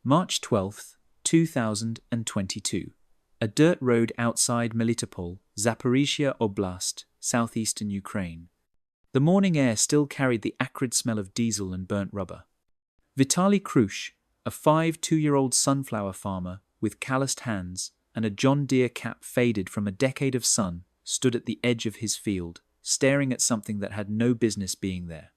March 12th, 2022. A dirt road outside Melitopol, Zaporizhia Oblast, southeastern Ukraine. The morning air still carried the acrid smell of diesel and burnt rubber. Vitaly Krush, a 2-year-old sunflower farmer with calloused hands and a John Deere cap faded from a decade of sun, stood at the edge of his field, staring at something that had no business being there.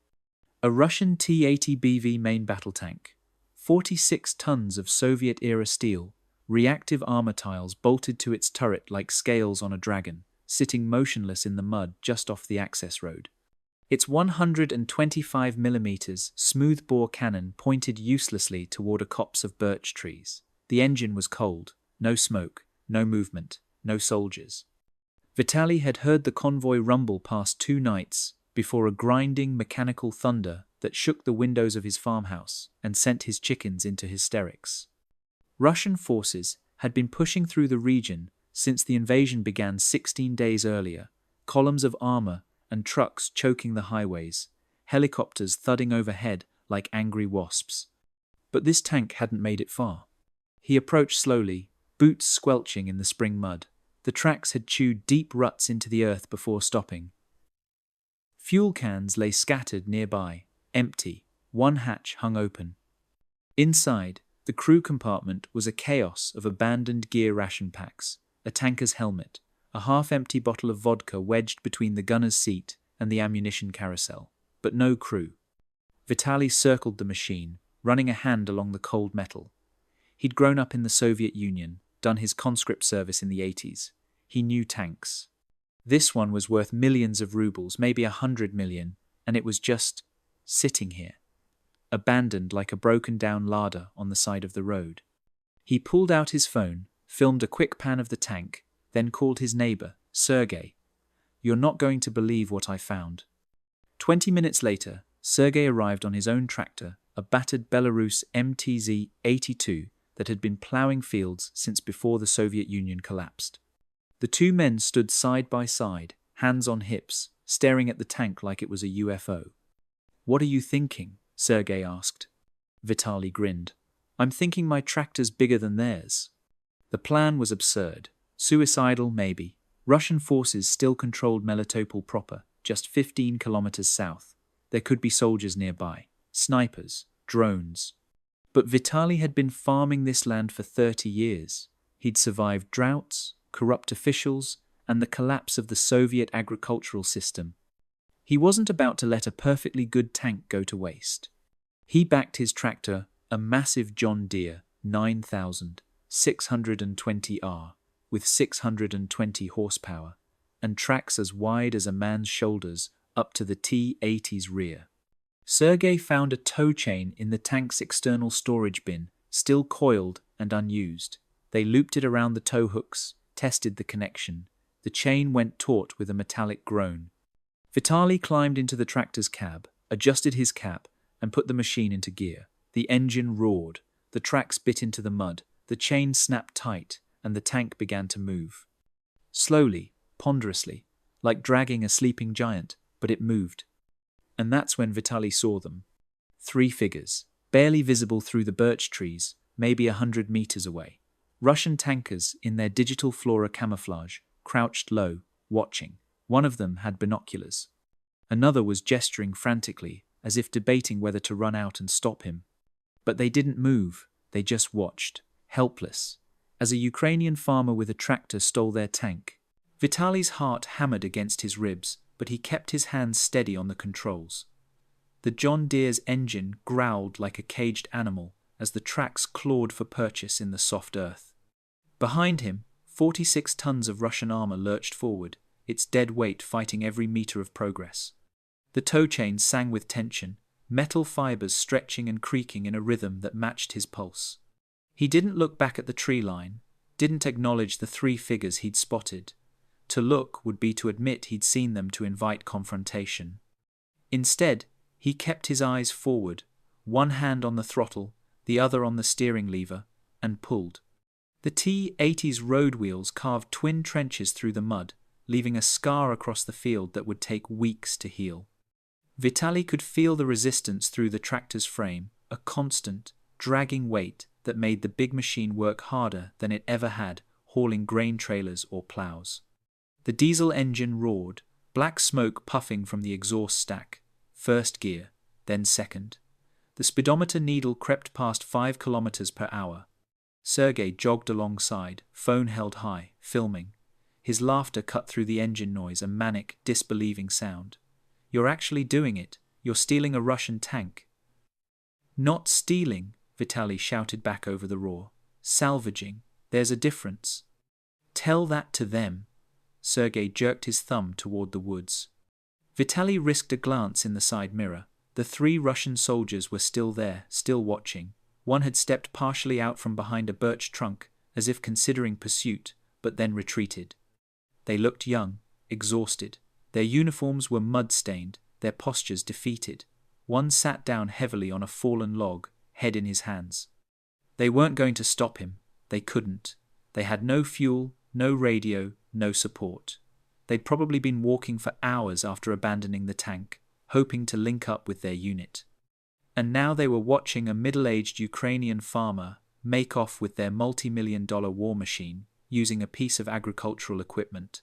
A Russian T-80BV main battle tank. 46 tons of Soviet-era steel, reactive armor tiles bolted to its turret like scales on a dragon, sitting motionless in the mud just off the access road. Its 125mm smoothbore cannon pointed uselessly toward a copse of birch trees. The engine was cold, no smoke, no movement, no soldiers. Vitaly had heard the convoy rumble past 2 nights before a grinding mechanical thunder that shook the windows of his farmhouse and sent his chickens into hysterics. Russian forces had been pushing through the region since the invasion began 16 days earlier, columns of armor and trucks choking the highways, helicopters thudding overhead like angry wasps. But this tank hadn't made it far. He approached slowly, boots squelching in the spring mud. The tracks had chewed deep ruts into the earth before stopping. Fuel cans lay scattered nearby, empty, one hatch hung open. Inside, the crew compartment was a chaos of abandoned gear ration packs, a tanker's helmet, a half-empty bottle of vodka wedged between the gunner's seat and the ammunition carousel, but no crew. Vitaly circled the machine, running a hand along the cold metal. He'd grown up in the Soviet Union, done his conscript service in the 80s. He knew tanks. This one was worth millions of rubles, maybe 100 million, and it was just sitting here, abandoned like a broken-down larder on the side of the road. He pulled out his phone, filmed a quick pan of the tank, then called his neighbor, Sergey. "You're not going to believe what I found." 20 minutes later, Sergey arrived on his own tractor, a battered Belarus MTZ-82 that had been plowing fields since before the Soviet Union collapsed. The two men stood side by side, hands on hips, staring at the tank like it was a UFO. "What are you thinking?" Sergey asked. Vitaly grinned. "I'm thinking my tractor's bigger than theirs." The plan was absurd. Suicidal, maybe. Russian forces still controlled Melitopol proper, just 15 kilometers south. There could be soldiers nearby, snipers, drones. But Vitaly had been farming this land for 30 years. He'd survived droughts, corrupt officials, and the collapse of the Soviet agricultural system. He wasn't about to let a perfectly good tank go to waste. He backed his tractor, a massive John Deere 9620R, with 620 horsepower, and tracks as wide as a man's shoulders up to the T-80's rear. Sergey found a tow chain in the tank's external storage bin, still coiled and unused. They looped it around the tow hooks, tested the connection. The chain went taut with a metallic groan. Vitaly climbed into the tractor's cab, adjusted his cap, and put the machine into gear. The engine roared. The tracks bit into the mud. The chain snapped tight, and the tank began to move. Slowly, ponderously, like dragging a sleeping giant, but it moved. And that's when Vitaly saw them. 3 figures, barely visible through the birch trees, maybe 100 meters away. Russian tankers in their digital flora camouflage, crouched low, watching. One of them had binoculars. Another was gesturing frantically, as if debating whether to run out and stop him. But they didn't move, they just watched, helpless, as a Ukrainian farmer with a tractor stole their tank. Vitaly's heart hammered against his ribs, but he kept his hands steady on the controls. The John Deere's engine growled like a caged animal as the tracks clawed for purchase in the soft earth. Behind him, 46 tons of Russian armor lurched forward, its dead weight fighting every meter of progress. The tow chain sang with tension, metal fibers stretching and creaking in a rhythm that matched his pulse. He didn't look back at the tree line, didn't acknowledge the 3 figures he'd spotted. To look would be to admit he'd seen them to invite confrontation. Instead, he kept his eyes forward, one hand on the throttle, the other on the steering lever, and pulled. The T-80's road wheels carved twin trenches through the mud, leaving a scar across the field that would take weeks to heal. Vitaly could feel the resistance through the tractor's frame, a constant, dragging weight that made the big machine work harder than it ever had, hauling grain trailers or plows. The diesel engine roared, black smoke puffing from the exhaust stack. First gear, then second. The speedometer needle crept past 5 kilometers per hour. Sergei jogged alongside, phone held high, filming. His laughter cut through the engine noise, a manic, disbelieving sound. "You're actually doing it. You're stealing a Russian tank." "Not stealing," Vitaly shouted back over the roar. "Salvaging. There's a difference." "Tell that to them." Sergei jerked his thumb toward the woods. Vitaly risked a glance in the side mirror. The 3 Russian soldiers were still there, still watching. One had stepped partially out from behind a birch trunk, as if considering pursuit, but then retreated. They looked young, exhausted. Their uniforms were mud-stained, their postures defeated. One sat down heavily on a fallen log, head in his hands. They weren't going to stop him. They couldn't. They had no fuel, no radio, no support. They'd probably been walking for hours after abandoning the tank, hoping to link up with their unit. And now they were watching a middle-aged Ukrainian farmer make off with their multi-million-dollar war machine, using a piece of agricultural equipment.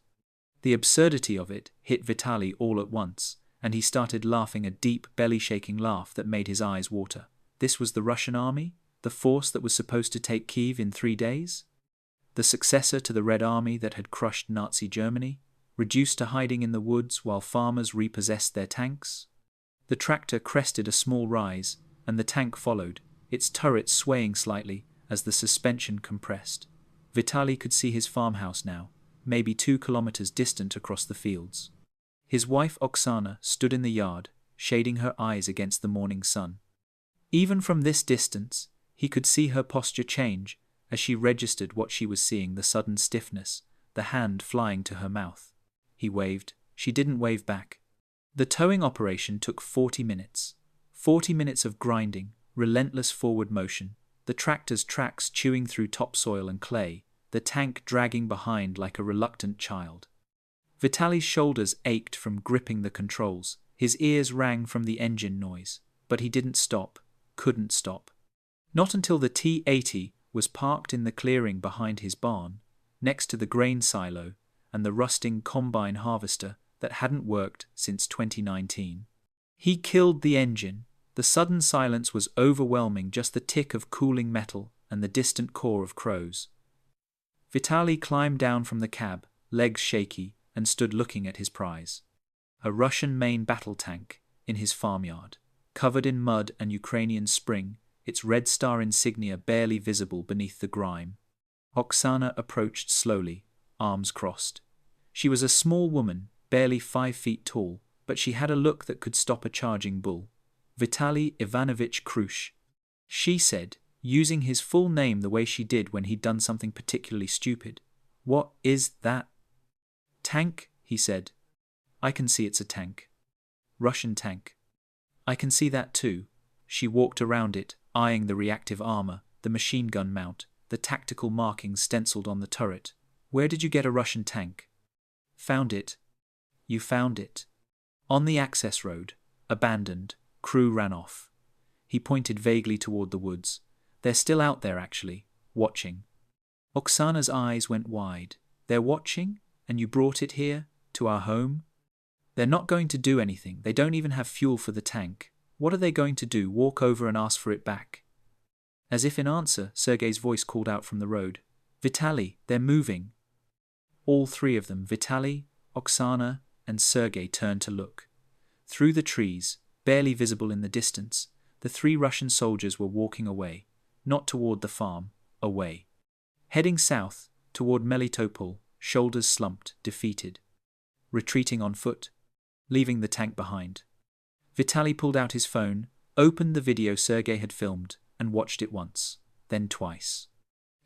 The absurdity of it hit Vitaly all at once, and he started laughing, a deep, belly-shaking laugh that made his eyes water. This was the Russian army? The force that was supposed to take Kiev in 3 days? The successor to the Red Army that had crushed Nazi Germany? Reduced to hiding in the woods while farmers repossessed their tanks? The tractor crested a small rise, and the tank followed, its turret swaying slightly as the suspension compressed. Vitaly could see his farmhouse now, maybe 2 kilometers distant across the fields. His wife Oksana stood in the yard, shading her eyes against the morning sun. Even from this distance, he could see her posture change as she registered what she was seeing, the sudden stiffness, the hand flying to her mouth. He waved. She didn't wave back. The towing operation took 40 minutes. 40 minutes of grinding, relentless forward motion, the tractor's tracks chewing through topsoil and clay, the tank dragging behind like a reluctant child. Vitaly's shoulders ached from gripping the controls, his ears rang from the engine noise, but he didn't stop, couldn't stop. Not until the T-80 was parked in the clearing behind his barn, next to the grain silo and the rusting combine harvester that hadn't worked since 2019. He killed the engine. The sudden silence was overwhelming, just the tick of cooling metal and the distant caw of crows. Vitaly climbed down from the cab, legs shaky, and stood looking at his prize. A Russian main battle tank in his farmyard, covered in mud and Ukrainian spring, its Red Star insignia barely visible beneath the grime. Oksana approached slowly, arms crossed. She was a small woman, barely 5 feet tall, but she had a look that could stop a charging bull. "Vitaly Ivanovich Krush," she said, using his full name the way she did when he'd done something particularly stupid. "What is that?" "Tank," he said. "I can see it's a tank. Russian tank." "I can see that too." She walked around it, eyeing the reactive armor, the machine gun mount, the tactical markings stenciled on the turret. "Where did you get a Russian tank?" "Found it." "You found it?" "On the access road. Abandoned. Crew ran off." He pointed vaguely toward the woods. "They're still out there, actually, watching." Oksana's eyes went wide. "They're watching? And you brought it here? To our home?" "They're not going to do anything. They don't even have fuel for the tank. What are they going to do, walk over and ask for it back?" As if in answer, Sergei's voice called out from the road. "Vitaly, they're moving." All 3 of them, Vitaly, Oksana, and Sergei, turned to look. Through the trees, barely visible in the distance, the 3 Russian soldiers were walking away, not toward the farm, away. Heading south, toward Melitopol, shoulders slumped, defeated. Retreating on foot, leaving the tank behind. Vitaly pulled out his phone, opened the video Sergei had filmed, and watched it once, then twice.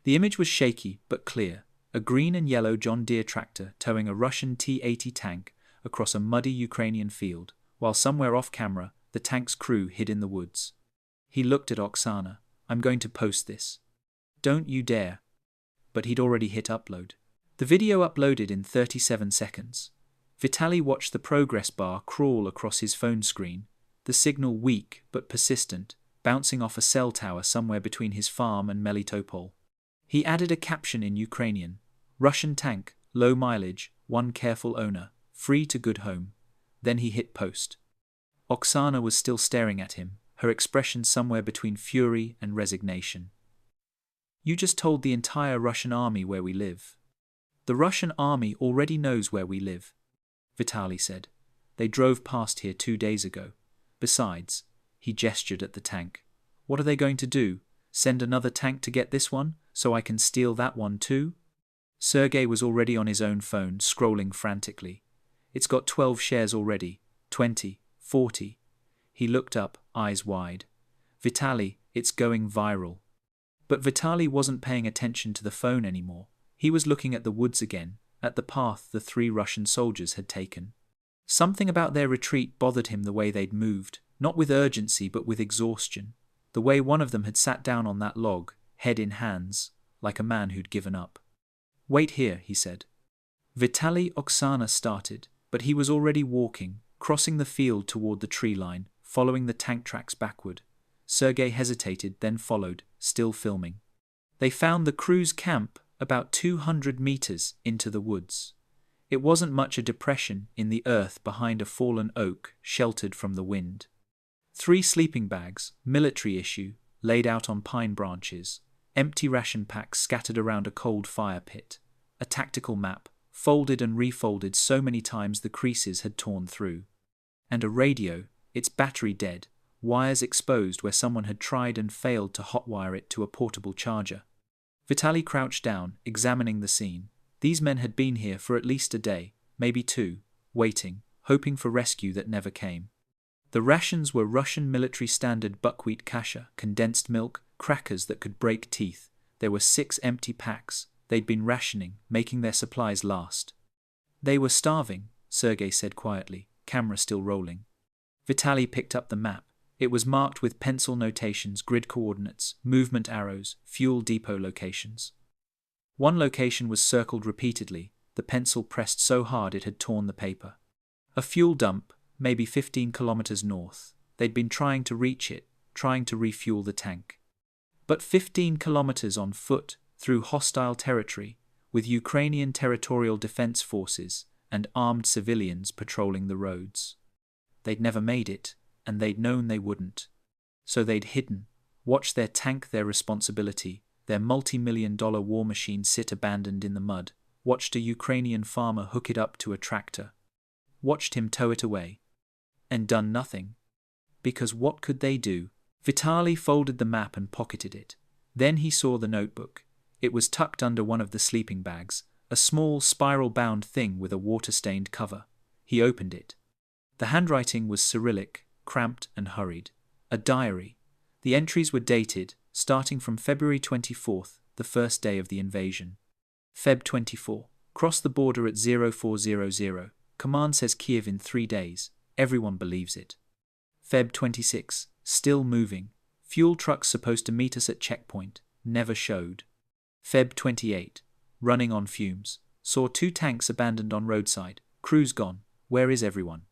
The image was shaky but clear, a green and yellow John Deere tractor towing a Russian T-80 tank across a muddy Ukrainian field, while somewhere off-camera, the tank's crew hid in the woods. He looked at Oksana. "I'm going to post this." "Don't you dare." But he'd already hit upload. The video uploaded in 37 seconds. Vitaly watched the progress bar crawl across his phone screen, the signal weak but persistent, bouncing off a cell tower somewhere between his farm and Melitopol. He added a caption in Ukrainian: Russian tank, low mileage, one careful owner, free to good home. Then he hit post. Oksana was still staring at him, her expression somewhere between fury and resignation. You just told the entire Russian army where we live. The Russian army already knows where we live, Vitaly said. They drove past here 2 days ago. Besides, he gestured at the tank. What are they going to do? Send another tank to get this one, so I can steal that one too? Sergei was already on his own phone, scrolling frantically. It's got 12 shares already, 20, 40. He looked up, eyes wide. Vitaly, it's going viral. But Vitaly wasn't paying attention to the phone anymore. He was looking at the woods again, at the path the 3 Russian soldiers had taken. Something about their retreat bothered him, the way they'd moved, not with urgency but with exhaustion. The way one of them had sat down on that log, head in hands, like a man who'd given up. Wait here, he said. Vitaly Oksana started, but he was already walking, crossing the field toward the tree line, following the tank tracks backward. Sergei hesitated, then followed, still filming. They found the crew's camp about 200 meters into the woods. It wasn't much a depression in the earth behind a fallen oak, sheltered from the wind. 3 sleeping bags, military issue, laid out on pine branches, empty ration packs scattered around a cold fire pit, a tactical map, folded and refolded so many times the creases had torn through. And a radio, its battery dead, wires exposed where someone had tried and failed to hotwire it to a portable charger. Vitaly crouched down, examining the scene. These men had been here for at least a day, maybe 2, waiting, hoping for rescue that never came. The rations were Russian military standard buckwheat kasha, condensed milk, crackers that could break teeth. There were 6 empty packs. They'd been rationing, making their supplies last. They were starving, Sergei said quietly, camera still rolling. Vitaly picked up the map. It was marked with pencil notations, grid coordinates, movement arrows, fuel depot locations. One location was circled repeatedly, the pencil pressed so hard it had torn the paper. A fuel dump, maybe 15 kilometers north. They'd been trying to reach it, trying to refuel the tank. But 15 kilometers on foot, through hostile territory, with Ukrainian territorial defense forces and armed civilians patrolling the roads. They'd never made it, and they'd known they wouldn't. So they'd hidden, watched their tank, their responsibility, their multi-million-dollar war machine sit abandoned in the mud, watched a Ukrainian farmer hook it up to a tractor, watched him tow it away, and done nothing. Because what could they do? Vitaly folded the map and pocketed it. Then he saw the notebook. It was tucked under one of the sleeping bags, a small spiral-bound thing with a water-stained cover. He opened it. The handwriting was Cyrillic, cramped and hurried. A diary. The entries were dated, starting from February 24th, the first day of the invasion. Feb 24. Cross the border at 0400. Command says Kiev in 3 days. Everyone believes it. Feb 26. Still moving. Fuel trucks supposed to meet us at checkpoint. Never showed. Feb 28. Running on fumes. Saw 2 tanks abandoned on roadside. Crew's gone. Where is everyone?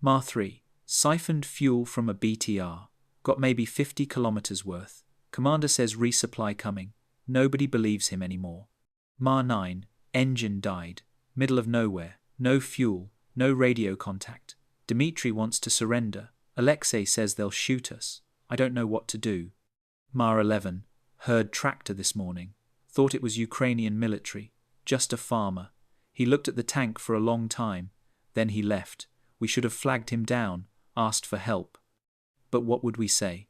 Ma 3. Siphoned fuel from a BTR. Got maybe 50 kilometers worth. Commander says resupply coming. Nobody believes him anymore. Ma 9. Engine died. Middle of nowhere. No fuel. No radio contact. Dmitri wants to surrender. Alexei says they'll shoot us. I don't know what to do. Ma 11. Heard tractor this morning. Thought it was Ukrainian military. Just a farmer. He looked at the tank for a long time. Then he left. We should have flagged him down, asked for help. But what would we say?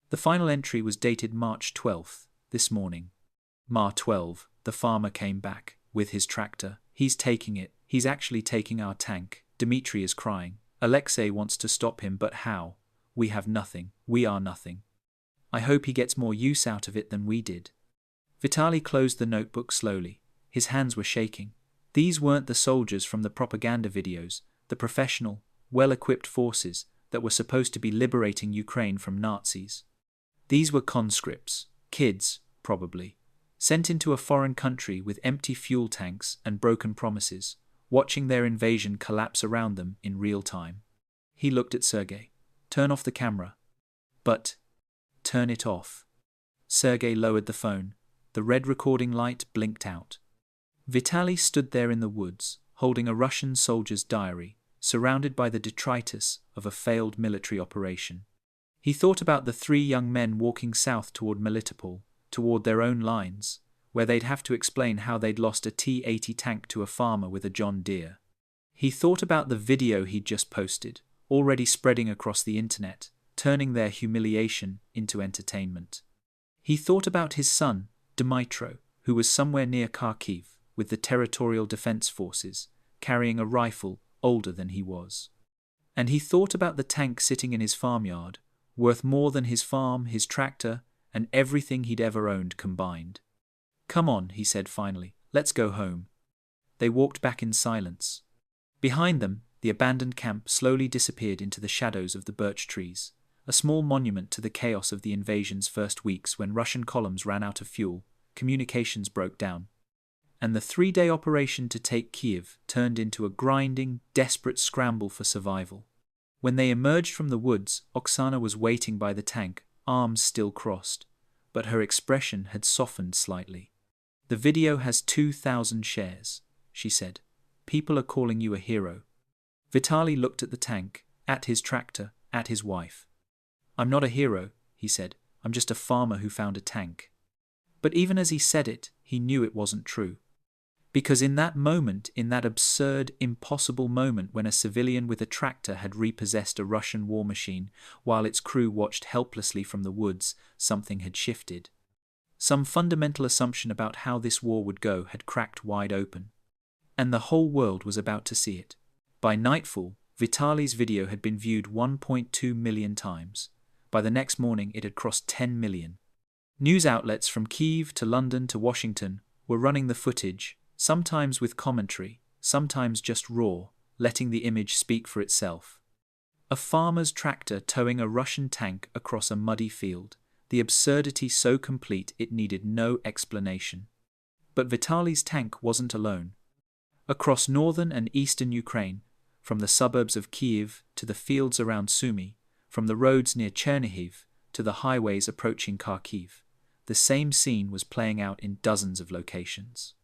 The final entry was dated March 12th, this morning. Ma 12. The farmer came back, with his tractor. He's taking it. He's actually taking our tank. Dmitri is crying. Alexei wants to stop him, but how? We have nothing. We are nothing. I hope he gets more use out of it than we did. Vitaly closed the notebook slowly. His hands were shaking. These weren't the soldiers from the propaganda videos, the professional, well-equipped forces that were supposed to be liberating Ukraine from Nazis. These were conscripts, kids, probably, sent into a foreign country with empty fuel tanks and broken promises, watching their invasion collapse around them in real time. He looked at Sergei. Turn off the camera. But Turn it off." Sergei lowered the phone. The red recording light blinked out. Vitaly stood there in the woods, holding a Russian soldier's diary, surrounded by the detritus of a failed military operation. He thought about the 3 young men walking south toward Melitopol, toward their own lines, where they'd have to explain how they'd lost a T-80 tank to a farmer with a John Deere. He thought about the video he'd just posted, already spreading across the internet, turning their humiliation into entertainment. He thought about his son, Dmytro, who was somewhere near Kharkiv, with the Territorial Defense Forces, carrying a rifle older than he was. And he thought about the tank sitting in his farmyard, worth more than his farm, his tractor, and everything he'd ever owned combined. "Come on," he said finally, "let's go home." They walked back in silence. Behind them, the abandoned camp slowly disappeared into the shadows of the birch trees, a small monument to the chaos of the invasion's first weeks when Russian columns ran out of fuel, communications broke down, and the 3-day operation to take Kiev turned into a grinding, desperate scramble for survival. When they emerged from the woods, Oksana was waiting by the tank, arms still crossed, but her expression had softened slightly. "The video has 2,000 shares," she said. "People are calling you a hero." Vitaly looked at the tank, at his tractor, at his wife. "I'm not a hero," he said. "I'm just a farmer who found a tank." But even as he said it, he knew it wasn't true. Because in that moment, in that absurd, impossible moment when a civilian with a tractor had repossessed a Russian war machine while its crew watched helplessly from the woods, something had shifted. Some fundamental assumption about how this war would go had cracked wide open. And the whole world was about to see it. By nightfall, Vitaly's video had been viewed 1.2 million times. By the next morning, it had crossed 10 million. News outlets from Kyiv to London to Washington were running the footage, sometimes with commentary, sometimes just raw, letting the image speak for itself. A farmer's tractor towing a Russian tank across a muddy field, the absurdity so complete it needed no explanation. But Vitaly's tank wasn't alone. Across northern and eastern Ukraine, from the suburbs of Kyiv to the fields around Sumy, from the roads near Chernihiv to the highways approaching Kharkiv, the same scene was playing out in dozens of locations.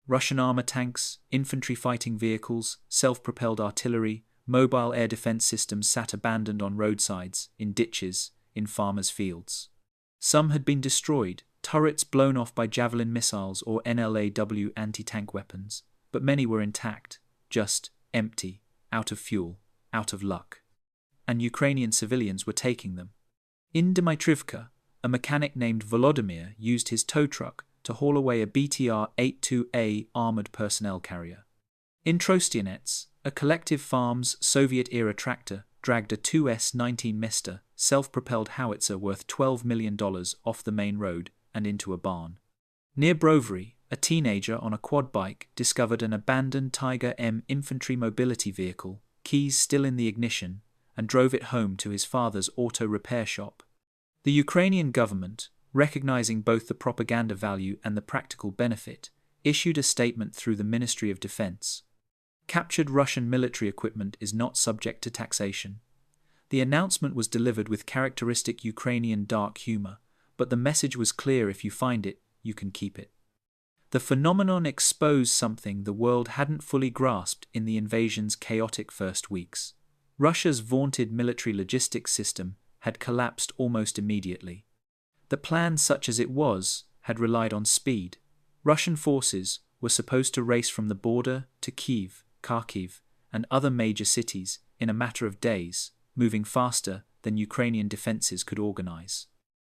Russian armor tanks, infantry fighting vehicles, self-propelled artillery, mobile air defense systems sat abandoned on roadsides, in ditches, in farmers' fields. Some had been destroyed, turrets blown off by Javelin missiles or NLAW anti-tank weapons, but many were intact, just empty, out of fuel, out of luck. And Ukrainian civilians were taking them. In Dmitrivka, a mechanic named Volodymyr used his tow truck to haul away a BTR-82A armored personnel carrier. In Trostianets, a collective farm's Soviet-era tractor dragged a 2S-19 Mister self-propelled howitzer worth $12 million off the main road and into a barn. Near Brovary, a teenager on a quad bike discovered an abandoned Tiger M infantry mobility vehicle, keys still in the ignition, and drove it home to his father's auto repair shop. The Ukrainian government, recognizing both the propaganda value and the practical benefit, issued a statement through the Ministry of Defense. Captured Russian military equipment is not subject to taxation. The announcement was delivered with characteristic Ukrainian dark humor, but the message was clear: if you find it, you can keep it. The phenomenon exposed something the world hadn't fully grasped in the invasion's chaotic first weeks. Russia's vaunted military logistics system had collapsed almost immediately. The plan, such as it was, had relied on speed. Russian forces were supposed to race from the border to Kyiv, Kharkiv, and other major cities in a matter of days, moving faster than Ukrainian defenses could organize.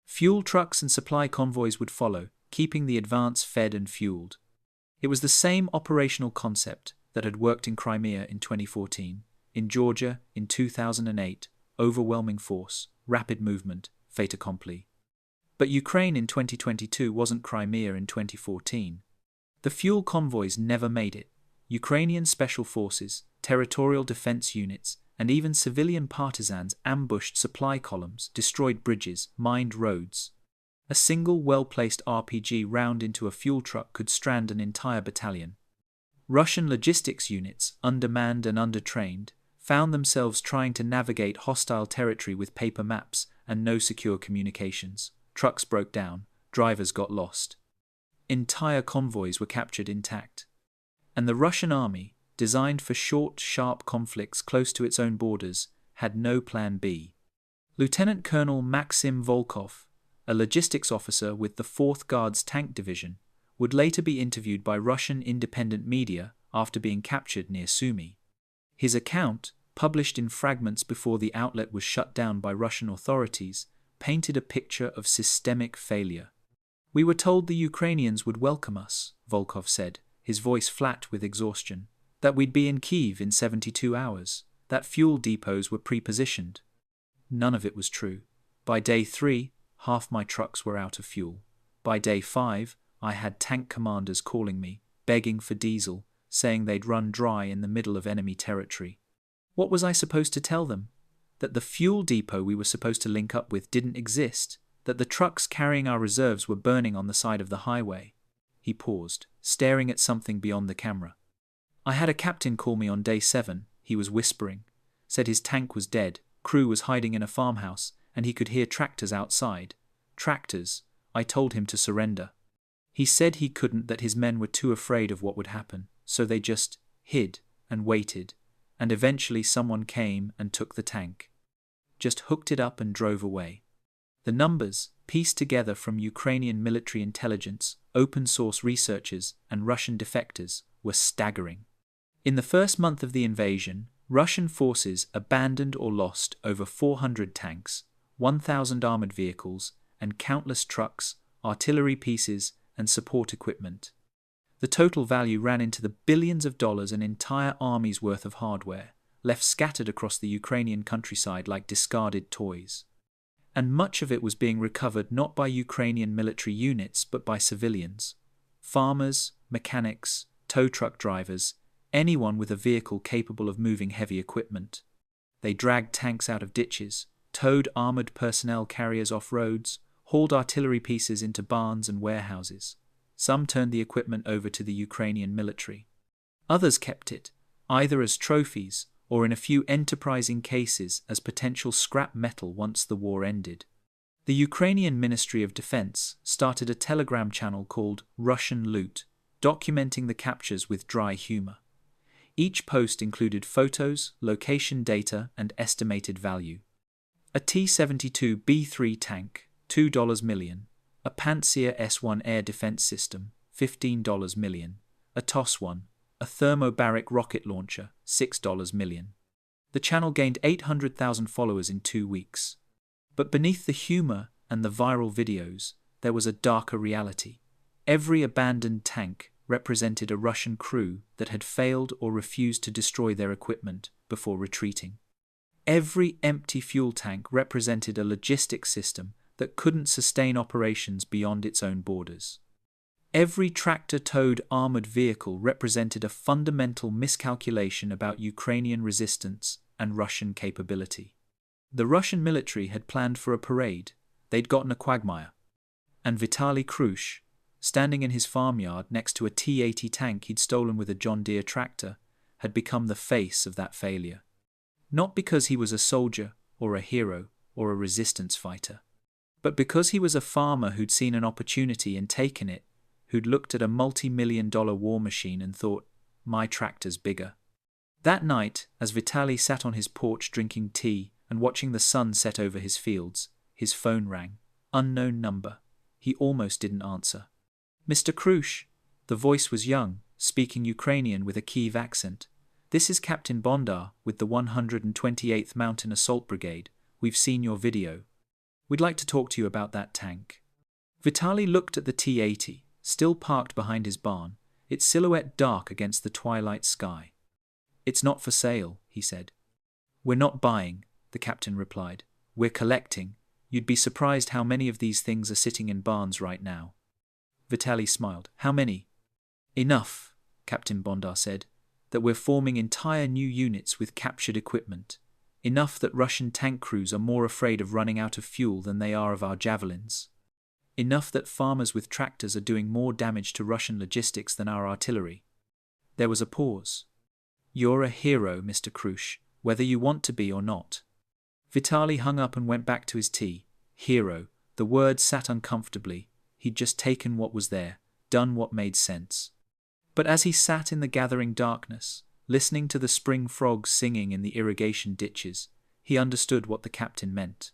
Fuel trucks and supply convoys would follow, keeping the advance fed and fueled. It was the same operational concept that had worked in Crimea in 2014, in Georgia in 2008, overwhelming force, rapid movement, fait accompli. But Ukraine in 2022 wasn't Crimea in 2014. The fuel convoys never made it. Ukrainian special forces, territorial defense units, and even civilian partisans ambushed supply columns, destroyed bridges, mined roads. A single well-placed RPG round into a fuel truck could strand an entire battalion. Russian logistics units, undermanned and undertrained, found themselves trying to navigate hostile territory with paper maps and no secure communications. Trucks broke down, drivers got lost. Entire convoys were captured intact. And the Russian army, designed for short, sharp conflicts close to its own borders, had no plan B. Lieutenant Colonel Maxim Volkov, a logistics officer with the 4th Guards Tank Division, would later be interviewed by Russian independent media after being captured near Sumy. His account, published in fragments before the outlet was shut down by Russian authorities, painted a picture of systemic failure. "We were told the Ukrainians would welcome us," Volkov said, his voice flat with exhaustion, "that we'd be in Kyiv in 72 hours, that fuel depots were pre-positioned." None of it was true. By day 3, half my trucks were out of fuel. By day 5, I had tank commanders calling me, begging for diesel, saying they'd run dry in the middle of enemy territory. What was I supposed to tell them? That the fuel depot we were supposed to link up with didn't exist, that the trucks carrying our reserves were burning on the side of the highway. He paused, staring at something beyond the camera. "I had a captain call me on day 7, he was whispering, said his tank was dead, crew was hiding in a farmhouse, and he could hear tractors outside. Tractors. I told him to surrender. He said he couldn't, that his men were too afraid of what would happen, so they just hid and waited, and eventually someone came and took the tank. Just hooked it up and drove away." The numbers, pieced together from Ukrainian military intelligence, open-source researchers, and Russian defectors, were staggering. In the first month of the invasion, Russian forces abandoned or lost over 400 tanks, 1,000 armored vehicles, and countless trucks, artillery pieces, and support equipment. The total value ran into the billions of dollars, an entire army's worth of hardware, left scattered across the Ukrainian countryside like discarded toys. And much of it was being recovered not by Ukrainian military units but by civilians. Farmers, mechanics, tow truck drivers, anyone with a vehicle capable of moving heavy equipment. They dragged tanks out of ditches, towed armored personnel carriers off roads, hauled artillery pieces into barns and warehouses. Some turned the equipment over to the Ukrainian military. Others kept it, either as trophies or in a few enterprising cases as potential scrap metal once the war ended. The Ukrainian Ministry of Defense started a Telegram channel called Russian Loot, documenting the captures with dry humor. Each post included photos, location data, and estimated value. A T-72B3 tank, $2 million. A Pantsir S-1 air defense system, $15 million. A TOS-1, a thermobaric rocket launcher, $6 million. The channel gained 800,000 followers in 2 weeks. But beneath the humor and the viral videos, there was a darker reality. Every abandoned tank represented a Russian crew that had failed or refused to destroy their equipment before retreating. Every empty fuel tank represented a logistics system that couldn't sustain operations beyond its own borders. Every tractor-towed armored vehicle represented a fundamental miscalculation about Ukrainian resistance and Russian capability. The Russian military had planned for a parade. They'd gotten a quagmire. And Vitaly Krush, standing in his farmyard next to a T-80 tank he'd stolen with a John Deere tractor, had become the face of that failure. Not because he was a soldier or a hero or a resistance fighter, but because he was a farmer who'd seen an opportunity and taken it, who'd looked at a multi-million-dollar war machine and thought, my tractor's bigger. That night, as Vitaly sat on his porch drinking tea and watching the sun set over his fields, his phone rang. Unknown number. He almost didn't answer. "Mr. Krush." The voice was young, speaking Ukrainian with a Kyiv accent. "This is Captain Bondar with the 128th Mountain Assault Brigade. We've seen your video. We'd like to talk to you about that tank." Vitaly looked at the T-80, still parked behind his barn, its silhouette dark against the twilight sky. "It's not for sale," he said. "We're not buying," the captain replied. "We're collecting. You'd be surprised how many of these things are sitting in barns right now." Vitaly smiled. "How many?" "Enough," Captain Bondar said, "that we're forming entire new units with captured equipment. Enough that Russian tank crews are more afraid of running out of fuel than they are of our javelins. Enough that farmers with tractors are doing more damage to Russian logistics than our artillery." There was a pause. "You're a hero, Mr. Krush, whether you want to be or not." Vitaly hung up and went back to his tea. Hero. The word sat uncomfortably. He'd just taken what was there, done what made sense. But as he sat in the gathering darkness, listening to the spring frogs singing in the irrigation ditches, he understood what the captain meant.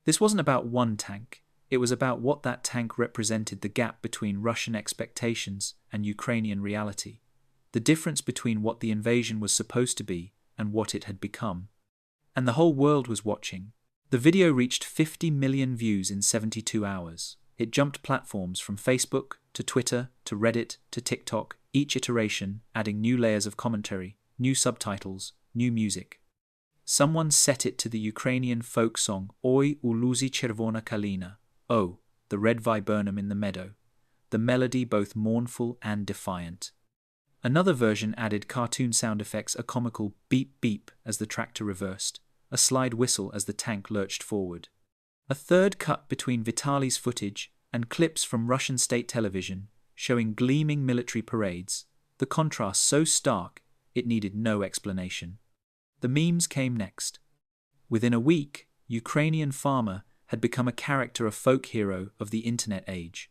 This wasn't about one tank, it was about what that tank represented: the gap between Russian expectations and Ukrainian reality, the difference between what the invasion was supposed to be and what it had become. And the whole world was watching. The video reached 50 million views in 72 hours. It jumped platforms from Facebook to Twitter to Reddit to TikTok, each iteration adding new layers of commentary, new subtitles, new music. Someone set it to the Ukrainian folk song Oi u luzy czerwona kalina, oh, the red viburnum in the meadow, the melody both mournful and defiant. Another version added cartoon sound effects, a comical beep beep as the tractor reversed, a slide whistle as the tank lurched forward. A third cut between Vitaly's footage and clips from Russian state television showing gleaming military parades, the contrast so stark it needed no explanation. The memes came next. Within a week, Ukrainian farmer had become a character, a folk hero of the internet age.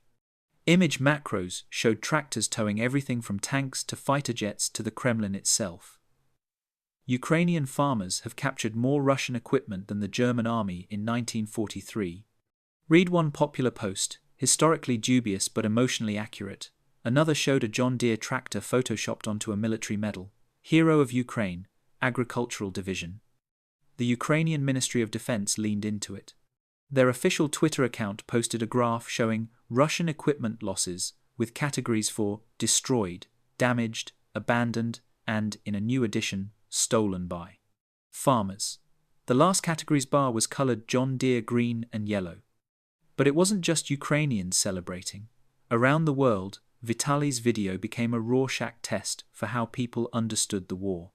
Image macros showed tractors towing everything from tanks to fighter jets to the Kremlin itself. Ukrainian farmers have captured more Russian equipment than the German army in 1943. Read one popular post, historically dubious but emotionally accurate. Another showed a John Deere tractor photoshopped onto a military medal, Hero of Ukraine, Agricultural Division. The Ukrainian Ministry of Defense leaned into it. Their official Twitter account posted a graph showing Russian equipment losses with categories for destroyed, damaged, abandoned, and, in a new edition, stolen by farmers. The last category's bar was colored John Deere green and yellow. But it wasn't just Ukrainians celebrating. Around the world, Vitaly's video became a Rorschach test for how people understood the war.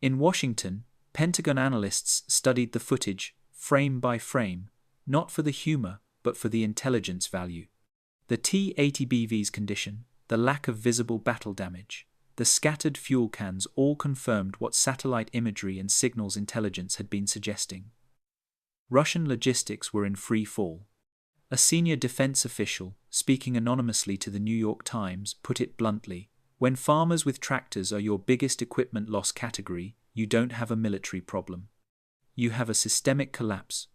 In Washington, Pentagon analysts studied the footage, frame by frame, not for the humor, but for the intelligence value. The T-80BV's condition, the lack of visible battle damage, the scattered fuel cans all confirmed what satellite imagery and signals intelligence had been suggesting. Russian logistics were in free fall. A senior defense official, speaking anonymously to the New York Times, put it bluntly: when farmers with tractors are your biggest equipment loss category, you don't have a military problem. You have a systemic collapse.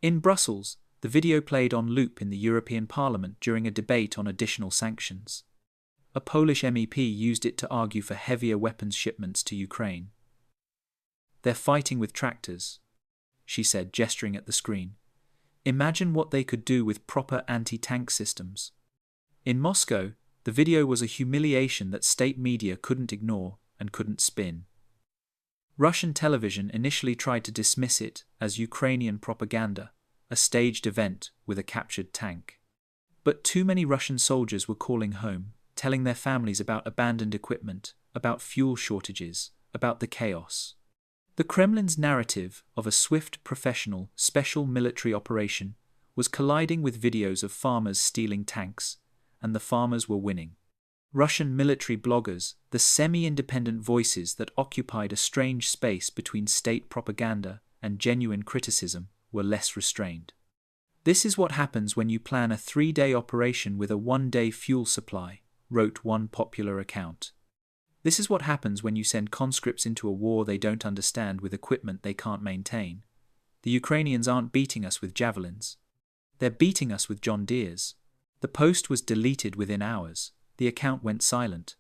In Brussels, the video played on loop in the European Parliament during a debate on additional sanctions. A Polish MEP used it to argue for heavier weapons shipments to Ukraine. "They're fighting with tractors," she said, gesturing at the screen. "Imagine what they could do with proper anti-tank systems." In Moscow, the video was a humiliation that state media couldn't ignore and couldn't spin. Russian television initially tried to dismiss it as Ukrainian propaganda, a staged event with a captured tank. But too many Russian soldiers were calling home, telling their families about abandoned equipment, about fuel shortages, about the chaos. The Kremlin's narrative of a swift, professional, special military operation was colliding with videos of farmers stealing tanks, and the farmers were winning. Russian military bloggers, the semi-independent voices that occupied a strange space between state propaganda and genuine criticism, were less restrained. "This is what happens when you plan a 3-day operation with a 1-day fuel supply," wrote one popular account. "This is what happens when you send conscripts into a war they don't understand with equipment they can't maintain. The Ukrainians aren't beating us with javelins. They're beating us with John Deeres." The post was deleted within hours. The account went silent.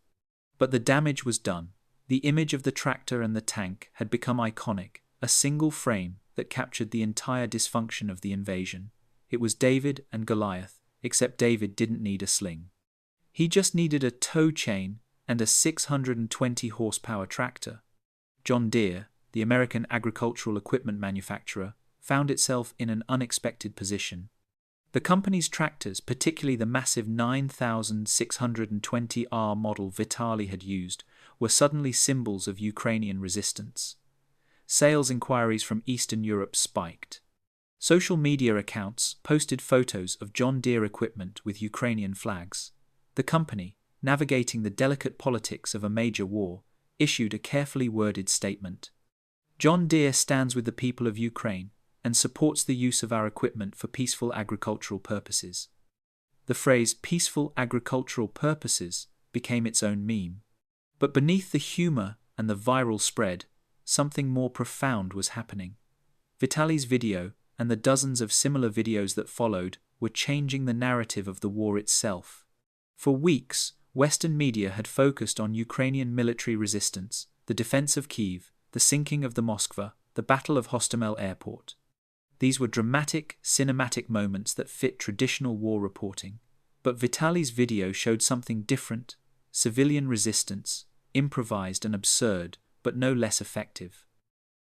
But the damage was done. The image of the tractor and the tank had become iconic, a single frame that captured the entire dysfunction of the invasion. It was David and Goliath, except David didn't need a sling. He just needed a tow chain and a 620 horsepower tractor. John Deere, the American agricultural equipment manufacturer, found itself in an unexpected position. The company's tractors, particularly the massive 9620R model Vitaly had used, were suddenly symbols of Ukrainian resistance. Sales inquiries from Eastern Europe spiked. Social media accounts posted photos of John Deere equipment with Ukrainian flags. The company, navigating the delicate politics of a major war, issued a carefully worded statement. "John Deere stands with the people of Ukraine, and supports the use of our equipment for peaceful agricultural purposes." The phrase peaceful agricultural purposes became its own meme. But beneath the humor and the viral spread, something more profound was happening. Vitaly's video, and the dozens of similar videos that followed, were changing the narrative of the war itself. For weeks, Western media had focused on Ukrainian military resistance, the defense of Kyiv, the sinking of the Moskva, the Battle of Hostomel Airport. These were dramatic, cinematic moments that fit traditional war reporting. But Vitaly's video showed something different: civilian resistance, improvised and absurd, but no less effective.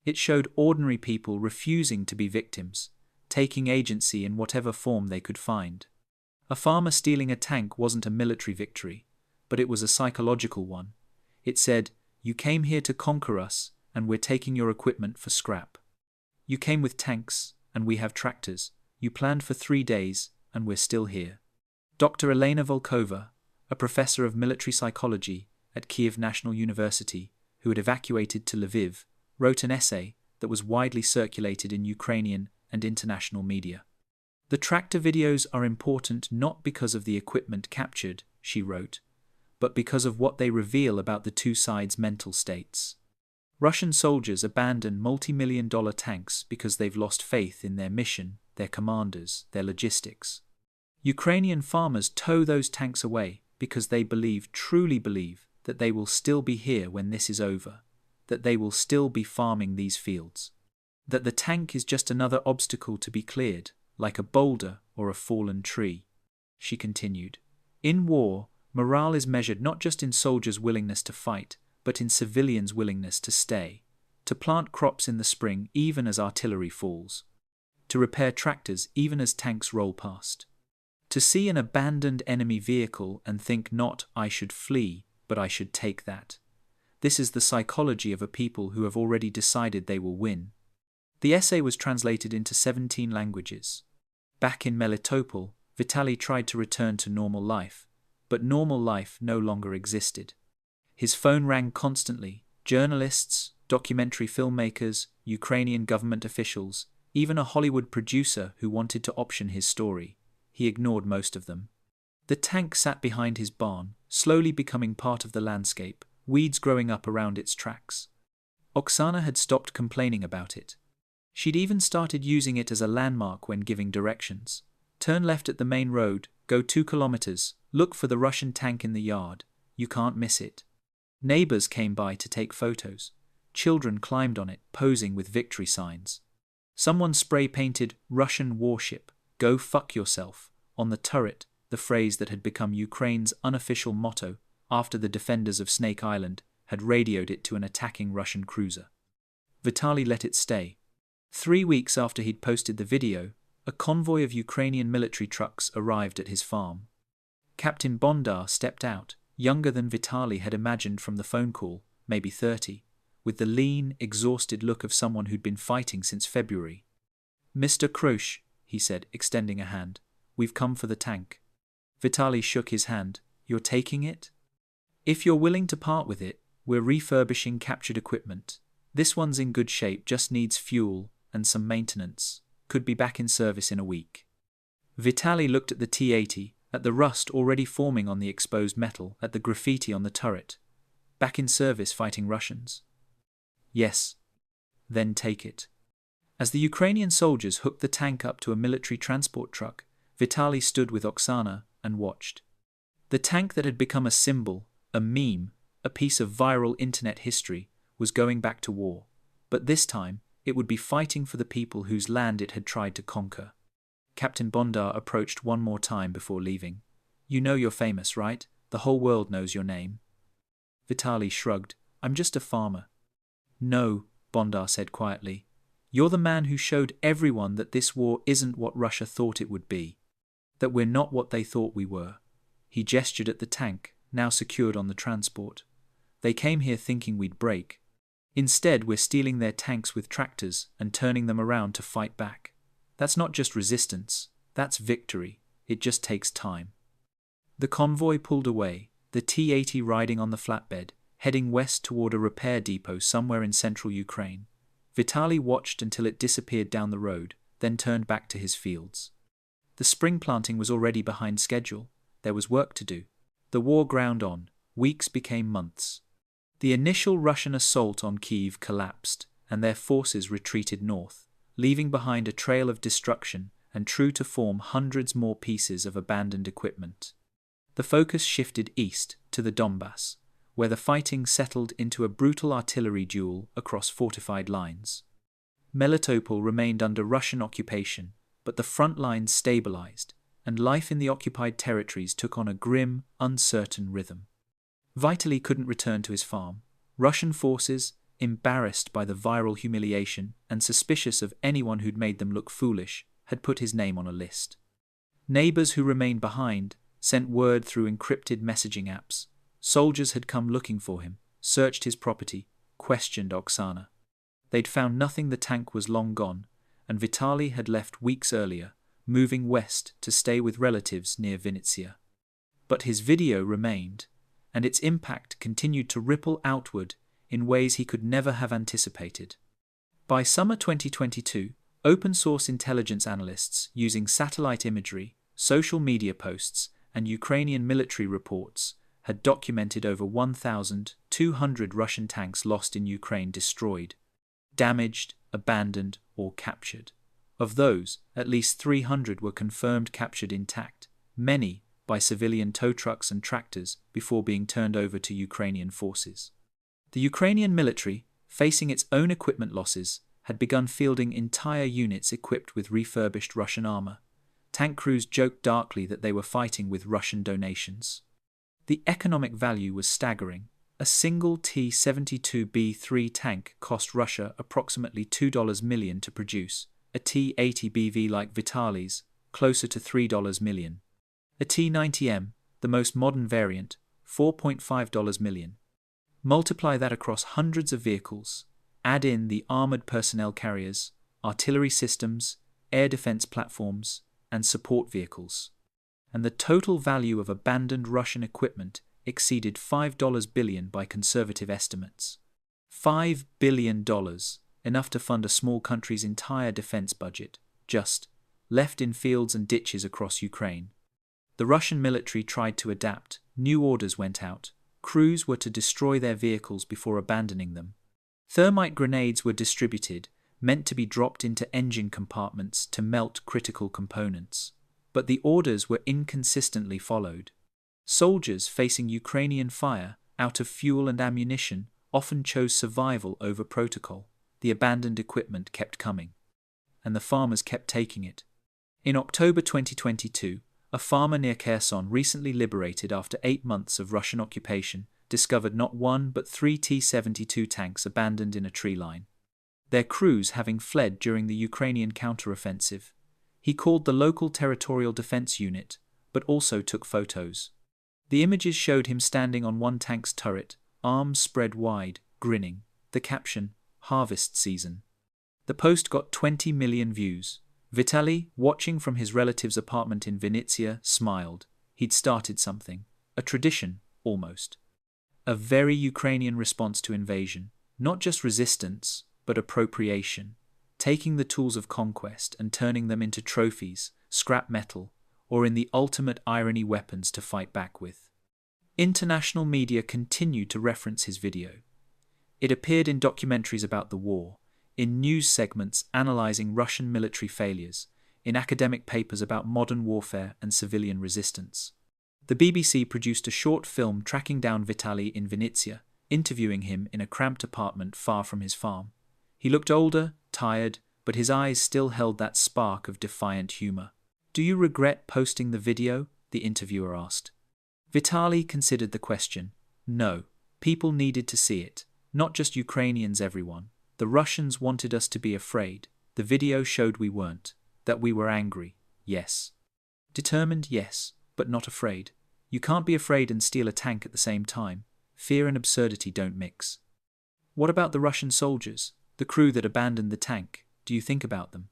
It showed ordinary people refusing to be victims, taking agency in whatever form they could find. A farmer stealing a tank wasn't a military victory, but it was a psychological one. It said, "You came here to conquer us, and we're taking your equipment for scrap. You came with tanks, and we have tractors. You planned for 3 days, and we're still here." Dr. Elena Volkova, a professor of military psychology at Kyiv National University, who had evacuated to Lviv, wrote an essay that was widely circulated in Ukrainian and international media. "The tractor videos are important not because of the equipment captured," she wrote, "but because of what they reveal about the two sides' mental states. Russian soldiers abandon multi-million-dollar tanks because they've lost faith in their mission, their commanders, their logistics. Ukrainian farmers tow those tanks away because they truly believe, that they will still be here when this is over, that they will still be farming these fields. That the tank is just another obstacle to be cleared, like a boulder or a fallen tree." She continued, "In war, morale is measured not just in soldiers' willingness to fight, but in civilians' willingness to stay, to plant crops in the spring even as artillery falls, to repair tractors even as tanks roll past, to see an abandoned enemy vehicle and think not, 'I should flee, but I should take that.' This is the psychology of a people who have already decided they will win." The essay was translated into 17 languages. Back in Melitopol, Vitaly tried to return to normal life, but normal life no longer existed. His phone rang constantly. Journalists, documentary filmmakers, Ukrainian government officials, even a Hollywood producer who wanted to option his story. He ignored most of them. The tank sat behind his barn, slowly becoming part of the landscape, weeds growing up around its tracks. Oksana had stopped complaining about it. She'd even started using it as a landmark when giving directions. "Turn left at the main road, go 2 kilometers, look for the Russian tank in the yard. You can't miss it." Neighbors came by to take photos. Children climbed on it, posing with victory signs. Someone spray-painted "Russian warship, go fuck yourself" on the turret, the phrase that had become Ukraine's unofficial motto after the defenders of Snake Island had radioed it to an attacking Russian cruiser. Vitaly let it stay. 3 weeks after he'd posted the video, a convoy of Ukrainian military trucks arrived at his farm. Captain Bondar stepped out, younger than Vitaly had imagined from the phone call, maybe 30, with the lean, exhausted look of someone who'd been fighting since February. "Mr. Krosh," he said, extending a hand, "we've come for the tank." Vitaly shook his hand. "You're taking it?" "If you're willing to part with it, we're refurbishing captured equipment. This one's in good shape, just needs fuel and some maintenance. Could be back in service in a week." Vitaly looked at the T-80, at the rust already forming on the exposed metal, at the graffiti on the turret. "Back in service fighting Russians?" "Yes." "Then take it." As the Ukrainian soldiers hooked the tank up to a military transport truck, Vitaly stood with Oksana and watched. The tank that had become a symbol, a meme, a piece of viral internet history, was going back to war. But this time, it would be fighting for the people whose land it had tried to conquer. Captain Bondar approached one more time before leaving. "You know you're famous, right? The whole world knows your name." Vitaly shrugged. "I'm just a farmer." "No," Bondar said quietly. "You're the man who showed everyone that this war isn't what Russia thought it would be. That we're not what they thought we were." He gestured at the tank, now secured on the transport. "They came here thinking we'd break. Instead, we're stealing their tanks with tractors and turning them around to fight back. That's not just resistance, that's victory. It just takes time." The convoy pulled away, the T-80 riding on the flatbed, heading west toward a repair depot somewhere in central Ukraine. Vitaly watched until it disappeared down the road, then turned back to his fields. The spring planting was already behind schedule. There was work to do. The war ground on. Weeks became months. The initial Russian assault on Kyiv collapsed, and their forces retreated north, leaving behind a trail of destruction and true to form hundreds more pieces of abandoned equipment. The focus shifted east to the Donbass, where the fighting settled into a brutal artillery duel across fortified lines. Melitopol remained under Russian occupation, but the front lines stabilized, and life in the occupied territories took on a grim, uncertain rhythm. Vitaly couldn't return to his farm. Russian forces, embarrassed by the viral humiliation and suspicious of anyone who'd made them look foolish, had put his name on a list. Neighbors who remained behind sent word through encrypted messaging apps. Soldiers had come looking for him, searched his property, questioned Oksana. They'd found nothing. The tank was long gone, and Vitaly had left weeks earlier, moving west to stay with relatives near Vinnytsia. But his video remained, and its impact continued to ripple outward in ways he could never have anticipated. By summer 2022, open-source intelligence analysts using satellite imagery, social media posts, and Ukrainian military reports had documented over 1,200 Russian tanks lost in Ukraine, destroyed, damaged, abandoned, or captured. Of those, at least 300 were confirmed captured intact, many by civilian tow trucks and tractors before being turned over to Ukrainian forces. The Ukrainian military, facing its own equipment losses, had begun fielding entire units equipped with refurbished Russian armor. Tank crews joked darkly that they were fighting with Russian donations. The economic value was staggering. A single T-72B3 tank cost Russia approximately $2 million to produce, a T-80BV like Vitaly's, closer to $3 million. A T-90M, the most modern variant, $4.5 million. Multiply that across hundreds of vehicles, add in the armored personnel carriers, artillery systems, air defense platforms, and support vehicles, and the total value of abandoned Russian equipment exceeded $5 billion by conservative estimates. $5 billion, enough to fund a small country's entire defense budget, just left in fields and ditches across Ukraine. The Russian military tried to adapt. New orders went out. Crews were to destroy their vehicles before abandoning them. Thermite grenades were distributed, meant to be dropped into engine compartments to melt critical components. But the orders were inconsistently followed. Soldiers facing Ukrainian fire, out of fuel and ammunition, often chose survival over protocol. The abandoned equipment kept coming, and the farmers kept taking it. In October 2022, a farmer near Kherson, recently liberated after 8 months of Russian occupation, discovered not one but 3 T-72 tanks abandoned in a tree line, their crews having fled during the Ukrainian counteroffensive. He called the local territorial defense unit, but also took photos. The images showed him standing on one tank's turret, arms spread wide, grinning. The caption, "Harvest Season." The post got 20 million views. Vitaly, watching from his relative's apartment in Vinnytsia, smiled. He'd started something, a tradition, almost. A very Ukrainian response to invasion, not just resistance, but appropriation, taking the tools of conquest and turning them into trophies, scrap metal, or in the ultimate irony, weapons to fight back with. International media continued to reference his video. It appeared in documentaries about the war, in news segments analyzing Russian military failures, in academic papers about modern warfare and civilian resistance. The BBC produced a short film tracking down Vitaly in Vinnytsia, interviewing him in a cramped apartment far from his farm. He looked older, tired, but his eyes still held that spark of defiant humor. "Do you regret posting the video?" the interviewer asked. Vitaly considered the question. No, people needed to see it, not just Ukrainians, everyone. The Russians wanted us to be afraid. The video showed we weren't, that we were angry, yes. Determined, yes, but not afraid. You can't be afraid and steal a tank at the same time. Fear and absurdity don't mix. What about the Russian soldiers, the crew that abandoned the tank? Do you think about them?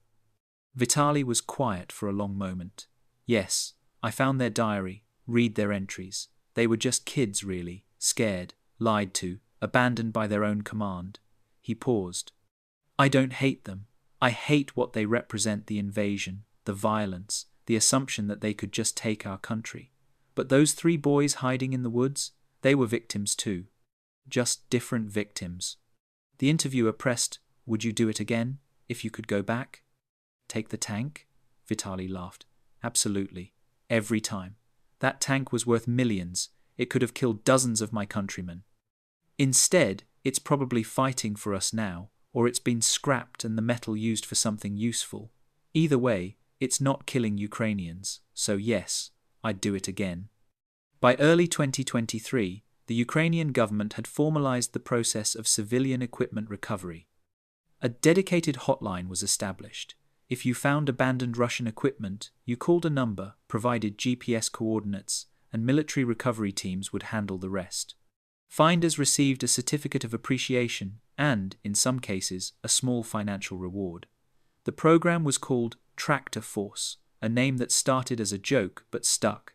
Vitaly was quiet for a long moment. Yes, I found their diary, read their entries. They were just kids, really, scared, lied to, abandoned by their own command. He paused. I don't hate them. I hate what they represent: the invasion, the violence, the assumption that they could just take our country. But those 3 boys hiding in the woods, they were victims too. Just different victims. The interviewer pressed, "Would you do it again, if you could go back?" "Take the tank?" Vitaly laughed. "Absolutely. Every time. That tank was worth millions. It could have killed dozens of my countrymen. Instead, it's probably fighting for us now, or it's been scrapped and the metal used for something useful. Either way, it's not killing Ukrainians, so yes, I'd do it again." By early 2023, the Ukrainian government had formalized the process of civilian equipment recovery. A dedicated hotline was established. If you found abandoned Russian equipment, you called a number, provided GPS coordinates, and military recovery teams would handle the rest. Finders received a certificate of appreciation and, in some cases, a small financial reward. The program was called Tractor Force, a name that started as a joke but stuck.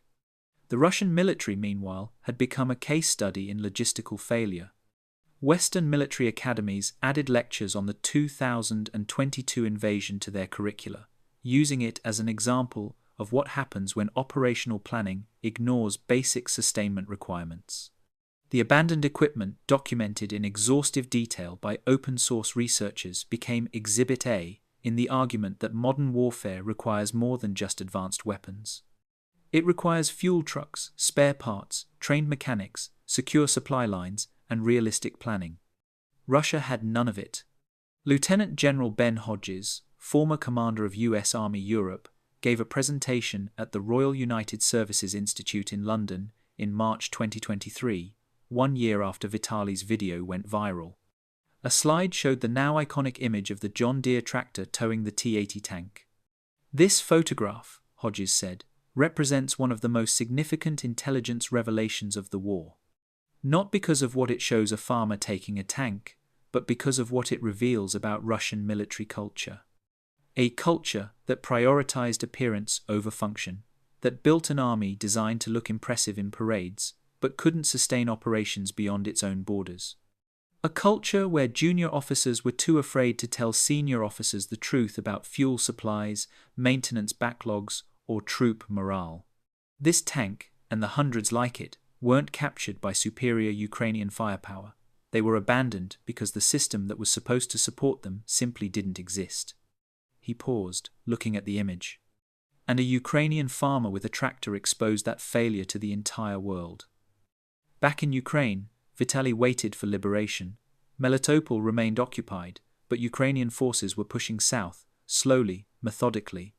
The Russian military, meanwhile, had become a case study in logistical failure. Western military academies added lectures on the 2022 invasion to their curricula, using it as an example of what happens when operational planning ignores basic sustainment requirements. The abandoned equipment, documented in exhaustive detail by open-source researchers, became Exhibit A in the argument that modern warfare requires more than just advanced weapons. It requires fuel trucks, spare parts, trained mechanics, secure supply lines, and realistic planning. Russia had none of it. Lieutenant General Ben Hodges, former commander of US Army Europe, gave a presentation at the Royal United Services Institute in London in March 2023, 1 year after Vitaly's video went viral. A slide showed the now iconic image of the John Deere tractor towing the T-80 tank. "This photograph," Hodges said, "represents one of the most significant intelligence revelations of the war. Not because of what it shows a farmer taking a tank, but because of what it reveals about Russian military culture. A culture that prioritized appearance over function, that built an army designed to look impressive in parades, but couldn't sustain operations beyond its own borders. A culture where junior officers were too afraid to tell senior officers the truth about fuel supplies, maintenance backlogs, or troop morale. This tank, and the hundreds like it, weren't captured by superior Ukrainian firepower. They were abandoned because the system that was supposed to support them simply didn't exist." He paused, looking at the image. And a Ukrainian farmer with a tractor exposed that failure to the entire world. Back in Ukraine, Vitaly waited for liberation. Melitopol remained occupied, but Ukrainian forces were pushing south, slowly, methodically.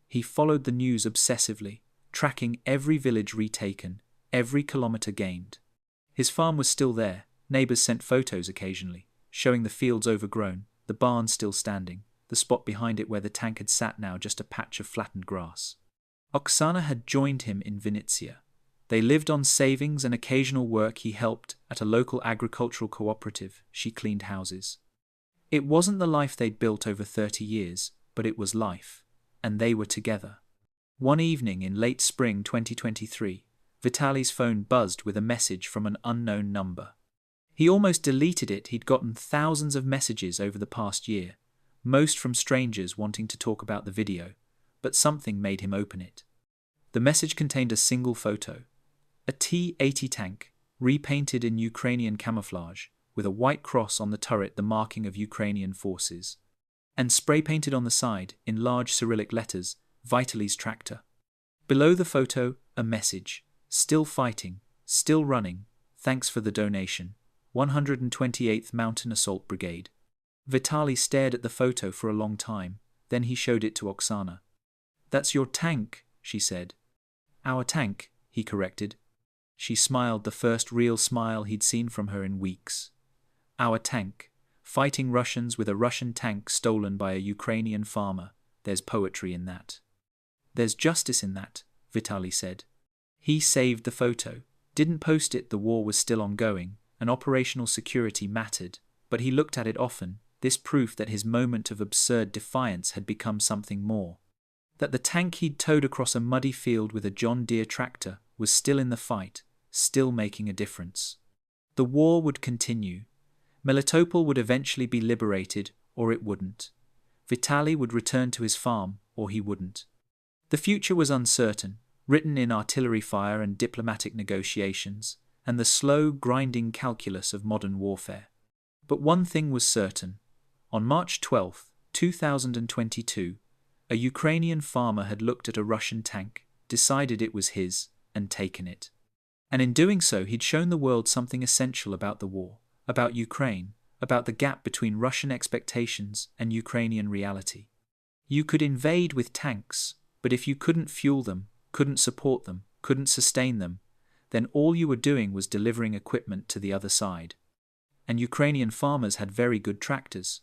He followed the news obsessively, tracking every village retaken, every kilometer gained. His farm was still there. Neighbors sent photos occasionally, showing the fields overgrown, the barn still standing, the spot behind it where the tank had sat now just a patch of flattened grass. Oksana had joined him in Vinnytsia. They lived on savings and occasional work. He helped at a local agricultural cooperative. She cleaned houses. It wasn't the life they'd built over 30 years, but it was life, and they were together. One evening in late spring 2023, Vitaly's phone buzzed with a message from an unknown number. He almost deleted it. He'd gotten thousands of messages over the past year, most from strangers wanting to talk about the video, but something made him open it. The message contained a single photo. A T-80 tank, repainted in Ukrainian camouflage, with a white cross on the turret, the marking of Ukrainian forces, and spray-painted on the side, in large Cyrillic letters, Vitaly's tractor. Below the photo, a message: "Still fighting, still running, thanks for the donation, 128th Mountain Assault Brigade." Vitaly stared at the photo for a long time, then he showed it to Oksana. "That's your tank," she said. "Our tank," he corrected. She smiled, the first real smile he'd seen from her in weeks. "Our tank. Fighting Russians with a Russian tank stolen by a Ukrainian farmer. There's poetry in that." "There's justice in that," Vitaly said. He saved the photo, didn't post it. The war was still ongoing, and operational security mattered, but he looked at it often, this proof that his moment of absurd defiance had become something more. That the tank he'd towed across a muddy field with a John Deere tractor was still in the fight, still making a difference. The war would continue. Melitopol would eventually be liberated, or it wouldn't. Vitaly would return to his farm, or he wouldn't. The future was uncertain, written in artillery fire and diplomatic negotiations, and the slow, grinding calculus of modern warfare. But one thing was certain. On March 12, 2022, a Ukrainian farmer had looked at a Russian tank, decided it was his, and taken it. And in doing so, he'd shown the world something essential about the war, about Ukraine, about the gap between Russian expectations and Ukrainian reality. You could invade with tanks, but if you couldn't fuel them, couldn't support them, couldn't sustain them, then all you were doing was delivering equipment to the other side. And Ukrainian farmers had very good tractors.